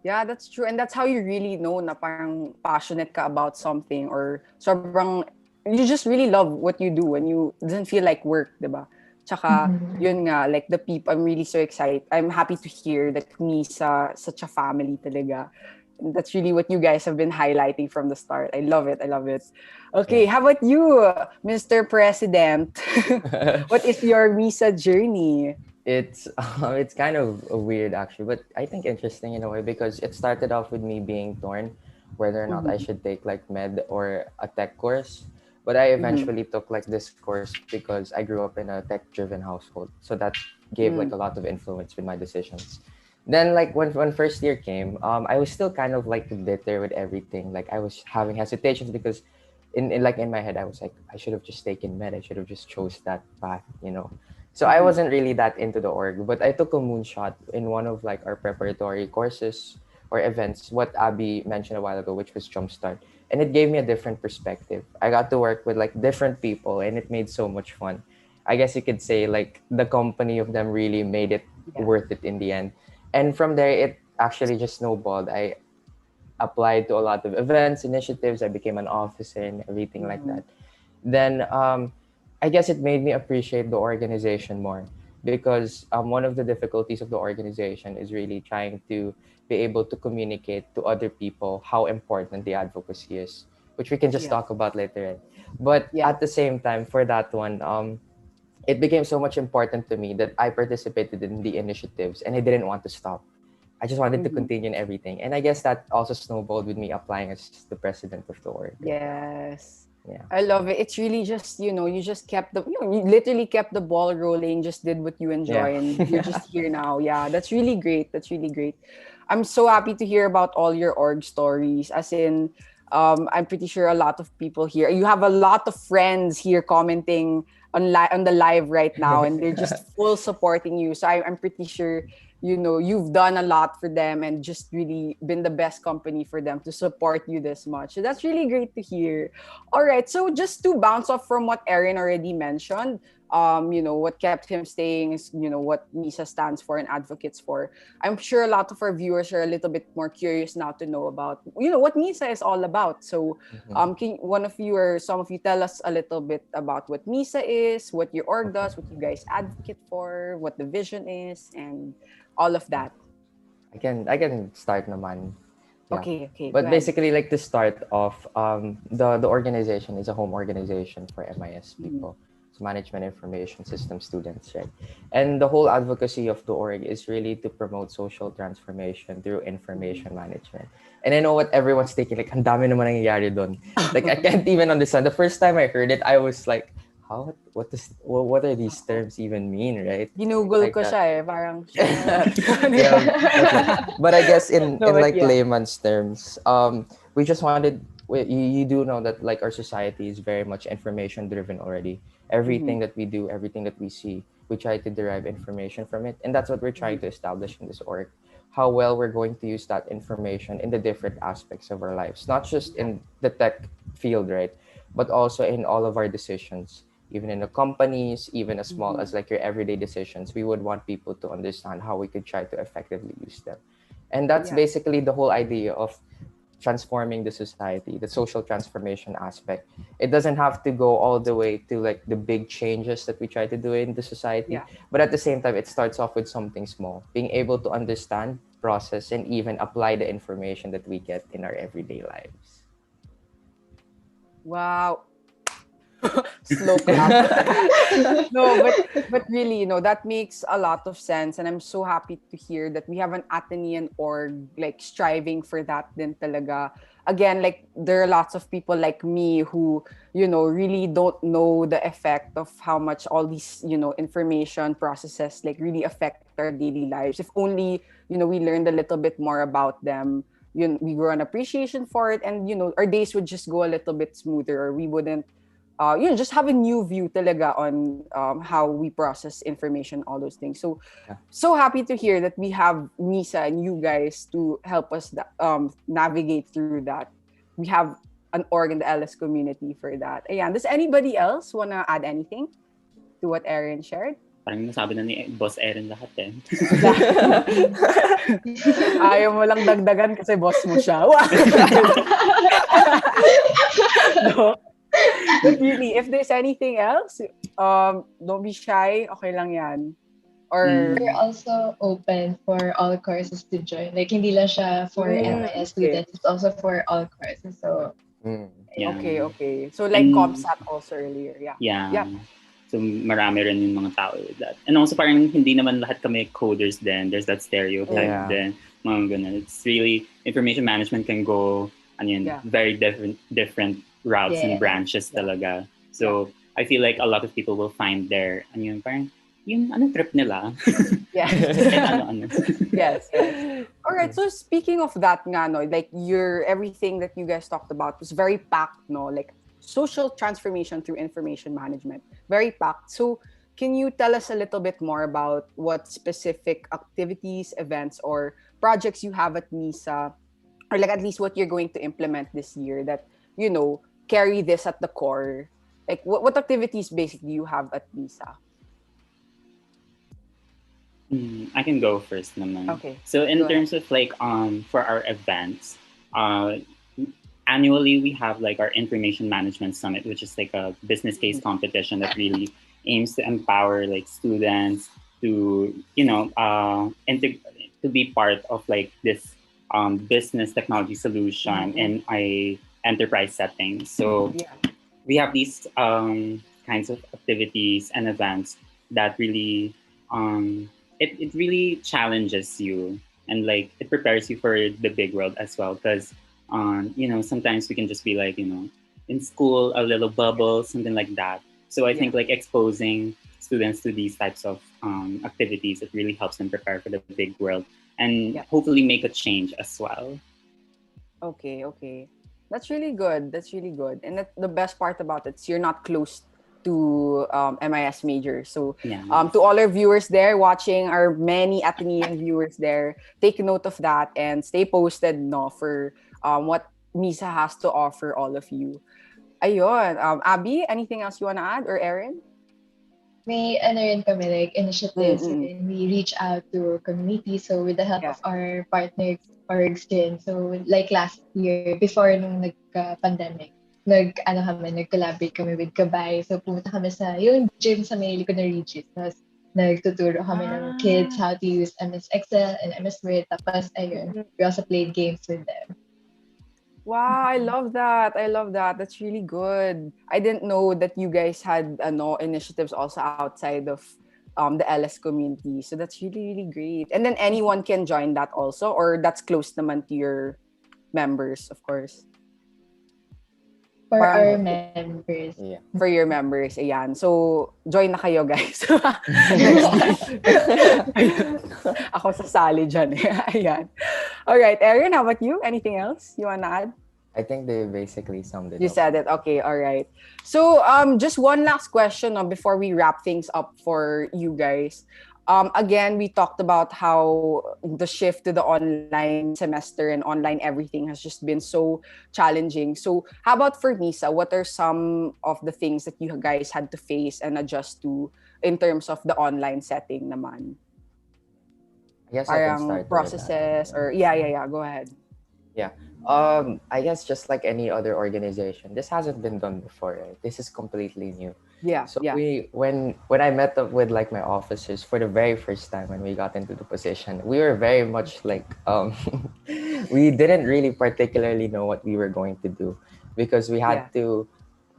Yeah, that's true. And that's how you really know na parang passionate ka about something or sobrang, you just really love what you do and you doesn't feel like work, diba? Tsaka, yun nga, like the people, I'm really so excited. I'm happy to hear that MISA, such a family talaga. And that's really what you guys have been highlighting from the start. I love it. Okay, how about you, Mr. President? What is your MISA journey?
It's kind of weird actually, but I think interesting in a way because it started off with me being torn whether or not I should take like med or a tech course. But I eventually took like this course because I grew up in a tech-driven household. So that gave like a lot of influence with my decisions. Then like when first year came, I was still kind of like bitter with everything. Like I was having hesitations because in my head I was like, I should have just taken med. I should have just chose that path, So I wasn't really that into the org, but I took a moonshot in one of like our preparatory courses or events, what Abby mentioned a while ago, which was Jumpstart. And it gave me a different perspective. I got to work with like different people and it made so much fun. I guess you could say like the company of them really made it worth it in the end. And from there, it actually just snowballed. I applied to a lot of events, initiatives. I became an officer and everything like that. Then I guess it made me appreciate the organization more because one of the difficulties of the organization is really trying to be able to communicate to other people how important the advocacy is, which we can just talk about later. But at the same time, for that one, it became so much important to me that I participated in the initiatives and I didn't want to stop. I just wanted to continue in everything. And I guess that also snowballed with me applying as the president of the org.
Yes.
Yeah.
I love it. It's really just, you just kept you literally kept the ball rolling, just did what you enjoy, and you're just here now. Yeah, that's really great. That's really great. I'm so happy to hear about all your org stories. As in, I'm pretty sure a lot of people here, you have a lot of friends here commenting on the live right now, and they're just full supporting you. So I'm pretty sure you've done a lot for them and just really been the best company for them to support you this much. So that's really great to hear. All right, so just to bounce off from what Erin already mentioned, what kept him staying is, what MISA stands for and advocates for. I'm sure a lot of our viewers are a little bit more curious now to know about, what MISA is all about. So can one of you or some of you tell us a little bit about what MISA is, what your org does, what you guys advocate for, what the vision is, and all of that?
I can start naman. Yeah.
Okay.
But basically, like to start off, the organization is a home organization for MIS people. It's Management Information System students, right? And the whole advocacy of the org is really to promote social transformation through information management. And I know what everyone's thinking, like, ang dami naman nangyayari doon. Like, I can't even understand. The first time I heard it, I was like, what are these terms even mean, right?
Ginugol
Like
ko
that.
siya parang
But I guess in like
yeah.
layman's terms, we just wanted, you do know that like our society is very much information driven already. Everything that we do, everything that we see, we try to derive information from it, and that's what we're trying to establish in this org. How well we're going to use that information in the different aspects of our lives, not just in the tech field, right, but also in all of our decisions, even in the companies, even as small as like your everyday decisions. We would want people to understand how we could try to effectively use them. And that's basically the whole idea of transforming the society, the social transformation aspect. It doesn't have to go all the way to like the big changes that we try to do in the society, but at the same time, it starts off with something small, being able to understand, process, and even apply the information that we get in our everyday lives.
Wow. Slow clap. No, but really, that makes a lot of sense, and I'm so happy to hear that we have an Atenean org like striving for that din talaga. Again, like there are lots of people like me who, really don't know the effect of how much all these, information processes like really affect our daily lives. If only, we learned a little bit more about them, we grow an appreciation for it, and our days would just go a little bit smoother, or we wouldn't just have a new view talaga on how we process information, all those things. So, so happy to hear that we have MISA and you guys to help us navigate through that. We have an org in the LS community for that. Ayan, does anybody else want to add anything to what Erin shared?
Parang nasabi na ni Boss Erin lahat eh.
Ayaw mo lang dagdagan kasi boss mo siya. No? But really, if there's anything else, don't be shy. Okay lang yan. Or
we're also open for all courses to join. Like, hindi lang siya for MIS students. It's also for all courses. So,
okay. So, like ComSat also earlier. Yeah.
So, marami rin yung mga tao with that. And also, parang hindi naman lahat kami coders din. There's that stereotype din. Mga ganun. It's really, information management can go, very different routes and branches talaga. So, I feel like a lot of people will find their, parang, yung trip nila.
Yes. All right, so speaking of that nga, no, like everything that you guys talked about was very packed, no? Like social transformation through information management. Very packed. So can you tell us a little bit more about what specific activities, events, or projects you have at MISA, or like at least what you're going to implement this year that, carry this at the core? Like what activities basically you have at MISA?
I can go first naman.
Okay.
So in terms of like for our events, annually we have like our information management summit, which is like a business case competition that really aims to empower like students to to be part of like this business technology solution in a enterprise setting. So we have these kinds of activities and events that really it really challenges you, and like it prepares you for the big world as well, because sometimes we can just be like in school, a little bubble, something like that. So I think like exposing students to these types of activities, it really helps them prepare for the big world and hopefully make a change as well.
Okay. That's really good. And the best part about it is you're not close to MIS major. So to all our viewers there watching, our many Atenean viewers there, take note of that and stay posted for what MISA has to offer all of you. Ayun. Abby, anything else you want to add, or Erin?
May rin kami like initiatives and we reach out to community. So with the help of our partner orgs din. So like last year, before nung nagka-pandemic, nag-collaborate kami with Kabay. So pumunta kami sa yung gym sa may likod na Regis. Tapos nagtuturo kami ng kids how to use MS Excel and MS Word. Tapos ayun, we also played games with them.
Wow, I love that. That's really good. I didn't know that you guys had initiatives also outside of the LS community. So that's really, really great. And then anyone can join that also, or that's close naman to your members, of course.
For our members.
Yeah.
For your members, ayan. So, join na kayo, guys. Ako sasali dyan. Ayan. All right, Erin, how about you? Anything else you want to add?
I think they basically summed it up.
You said it. Okay, all right. So, just one last question before we wrap things up for you guys. Again, we talked about how the shift to the online semester and online everything has just been so challenging. So, how about for MISA? What are some of the things that you guys had to face and adjust to in terms of the online setting naman?
I guess I can start
processes or go ahead.
Yeah. I guess just like any other organization, this hasn't been done before, right? This is completely new. So when I met up with like my officers for the very first time when we got into the position, we were very much like we didn't really particularly know what we were going to do, because we had to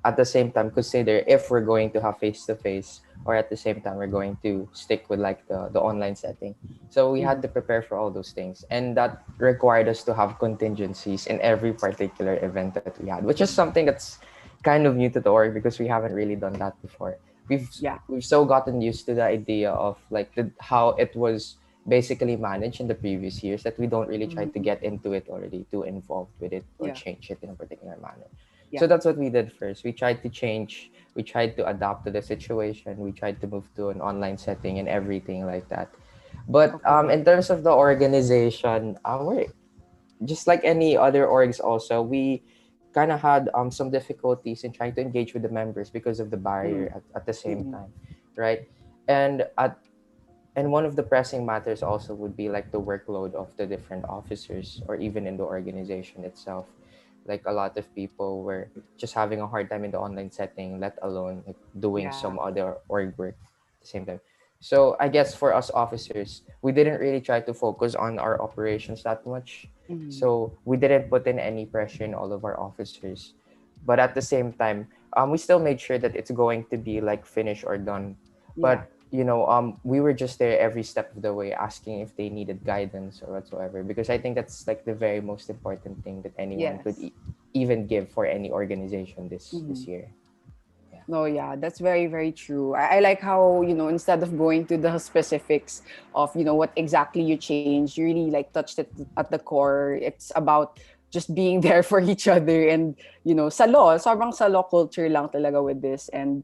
at the same time consider if we're going to have face-to-face, or at the same time we're going to stick with like the online setting. So we had to prepare for all those things, and that required us to have contingencies in every particular event that we had, which is something that's kind of new to the org because we haven't really done that before. We've so gotten used to the idea of like how it was basically managed in the previous years that we don't really try to get into it already, too involved with it or change it in a particular manner. So that's what we did first. We tried to change, we tried to adapt to the situation, we tried to move to an online setting and everything like that. But in terms of the organization, we're just like any other orgs also, we kind of had some difficulties in trying to engage with the members because of the barrier at the same time, right? And one of the pressing matters also would be like the workload of the different officers or even in the organization itself. Like a lot of people were just having a hard time in the online setting, let alone like doing some other org work at the same time. So I guess for us officers, we didn't really try to focus on our operations that much. So we didn't put in any pressure in all of our officers. But at the same time, we still made sure that it's going to be like finished or done. But we were just there every step of the way asking if they needed guidance or whatsoever, because I think that's like the very most important thing that anyone could even give for any organization this year.
No, that's very, very true. I like how, instead of going to the specifics of, what exactly you changed, you really like touched it at the core. It's about just being there for each other and, sobrang salo culture lang talaga with this, and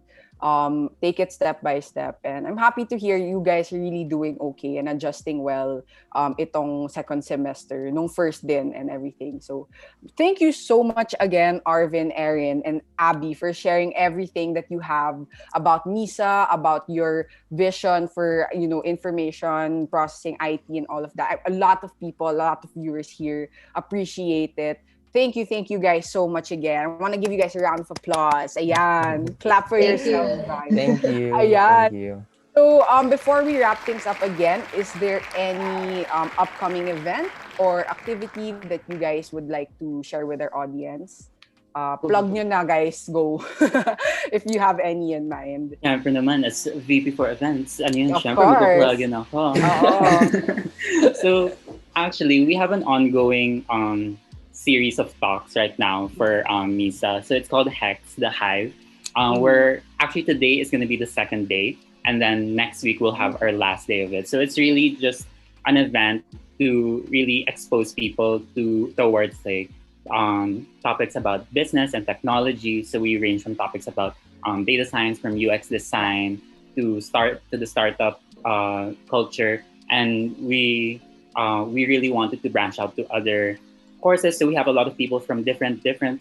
take it step by step. And I'm happy to hear you guys are really doing okay and adjusting well itong second semester, nung first din and everything. So thank you so much again, Arvin, Erin, and Abby, for sharing everything that you have about MISA, about your vision for, information processing, IT, and all of that. A lot of people, a lot of viewers here appreciate it. Thank you guys so much again. I want to give you guys a round of applause. Ayan. Clap for yourselves, guys.
Thank you.
Ayan.
Thank you.
So, before we wrap things up again, is there any upcoming event or activity that you guys would like to share with our audience? Plug nyo na, guys. Go. If you have any in mind.
Siyempre naman, as VP for events,
Of
siyempre
course.
magkukulagin ako.
Oo.
So, actually, we have an ongoing series of talks right now for MISA. So it's called Hex, the Hive. Where actually today is going to be the second day. And then next week we'll have our last day of it. So it's really just an event to really expose people towards like topics about business and technology. So we range from topics about data science, from UX design to the startup culture, and we really wanted to branch out to other courses. So we have a lot of people from different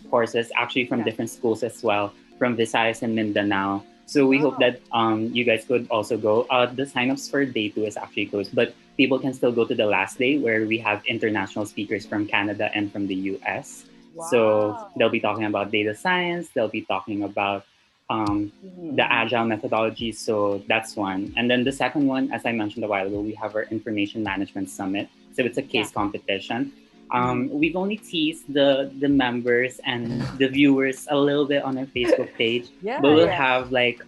courses, actually from different schools as well, from Visayas and Mindanao. So we hope that you guys could also go. The signups for day 2 is actually closed, but people can still go to the last day where we have international speakers from Canada and from the US.
Wow.
So they'll be talking about data science. They'll be talking about the agile methodology. So that's one. And then the second one, as I mentioned a while ago, we have our information management summit. So it's a case competition. We've only teased the members and the viewers a little bit on our Facebook page, but we'll have like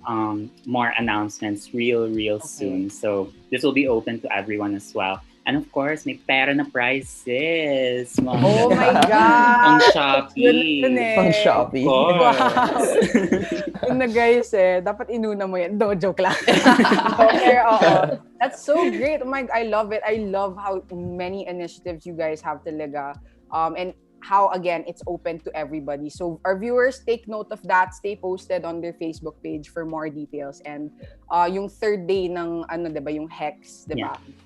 more announcements real soon. So this will be open to everyone as well. And of course, may pera na prizes.
Oh my God!
Pang Shopee.
Pang Shopee.
Wow! Yun na guys dapat inuna mo yan. No, joke lang. Okay, oo. That's so great. Oh my, I love it. I love how many initiatives you guys have talaga. And how, again, it's open to everybody. So our viewers, take note of that. Stay posted on their Facebook page for more details. And yung third day ng, diba, yung Hex, diba?
Yeah.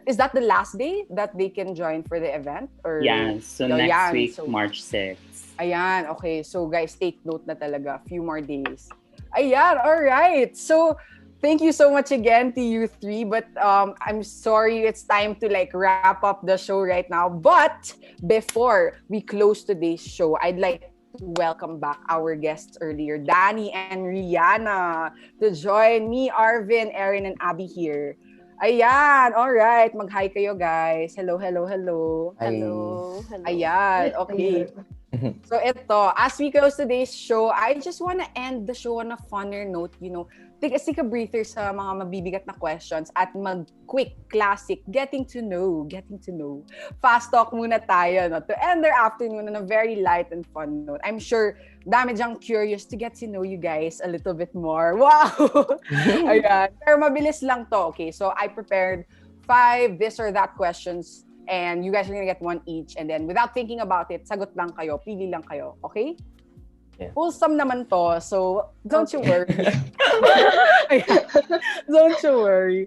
Is that the last day that they can join for the event? Or
so next week, March 6th.
Ayan, okay. So guys, take note na talaga. Few more days. Ayan, all right. So thank you so much again to you three. But I'm sorry, it's time to like wrap up the show right now. But before we close today's show, I'd like to welcome back our guests earlier, Danny and Rihanna, to join me, Arvin, Erin, and Abby here. Ayan, all right. Mag-hi kayo, guys. Hello.
Hi.
Hello.
Ayan, okay. So ito, as we close today's show, I just want to end the show on a funner note, take a breather sa mga mabibigat na questions at mag-quick classic getting to know. Fast talk muna tayo, no? To end our afternoon on a very light and fun note. I'm sure dami dyang curious to get to know you guys a little bit more. Wow! Ayan. Pero mabilis lang to. Okay, so I prepared 5 this or that questions and you guys are gonna get 1 each. And then without thinking about it, sagot lang kayo, pili lang kayo. Okay?
Yeah.
Wholesome naman to, so don't you worry. Don't you worry.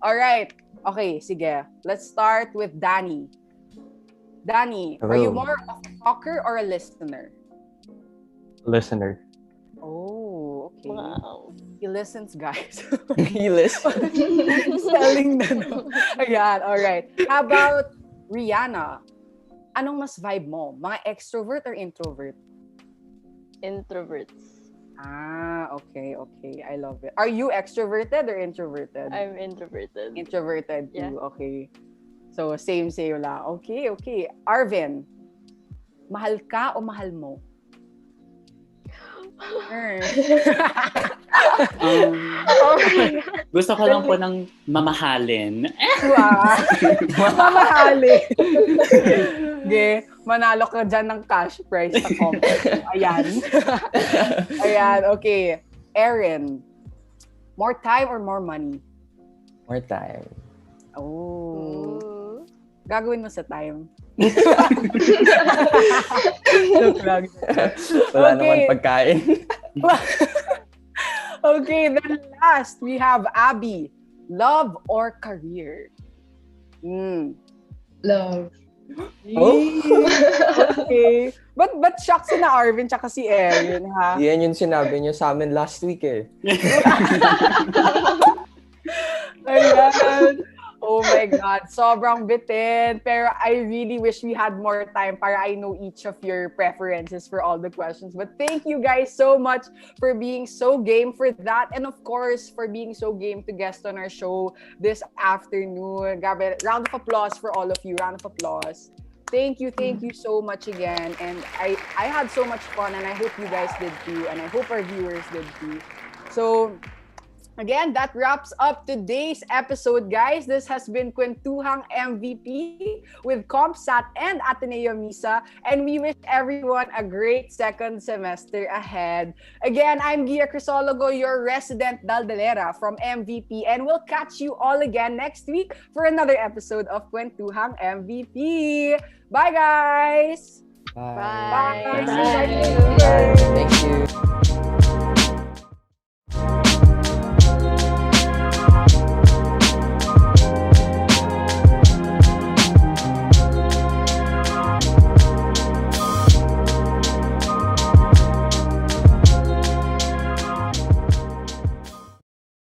All right. Okay, sige. Let's start with Danny. Danny,
Hello.
are you more of a talker or a listener?
Listener.
Oh, okay.
Wow.
He listens, guys.
He listens.
Selling na, no? Ayan, all right. How about Rihanna? Anong mas vibe mo? Mga extrovert or introvert?
Introverts.
Okay. I love it. Are you extroverted or introverted?
I'm introverted.
Introverted too.
Yeah.
Okay. So, same lang. Okay. Arvin, mahal ka o mahal mo?
Gusto ko lang po ng mamahalin.
Wow. Mamahalin. Okay. Manalo ka dyan ng cash prize sa comment. Ayan. Okay. Erin, more time or more money?
More time.
Oh.
Ooh.
Gagawin mo sa time. Joke lang.
Wala
Okay.
naman pagkain.
Okay, then last, we have Abby. Love or career?
Love.
Okay. But shock si na Arvin tsaka si Erin, ha?
Yan yung sinabi niyo sa amin last week
Ayan. Oh my God, sobrang bitin. Pero I really wish we had more time para I know each of your preferences for all the questions. But thank you guys so much for being so game for that. And of course, for being so game to guest on our show this afternoon. Grabe, round of applause for all of you. Round of applause. Thank you so much again. And I had so much fun, and I hope you guys did too, and I hope our viewers did too. So, again, that wraps up today's episode, guys. This has been Kuwentuhang MVP with CompSat and Ateneo MISA, and we wish everyone a great second semester ahead. Again, I'm Gia Crisologo, your resident Daldalera from MVP, and we'll catch you all again next week for another episode of Kuwentuhang MVP. Bye, guys!
Bye.
Bye.
Bye.
Bye.
Thank you.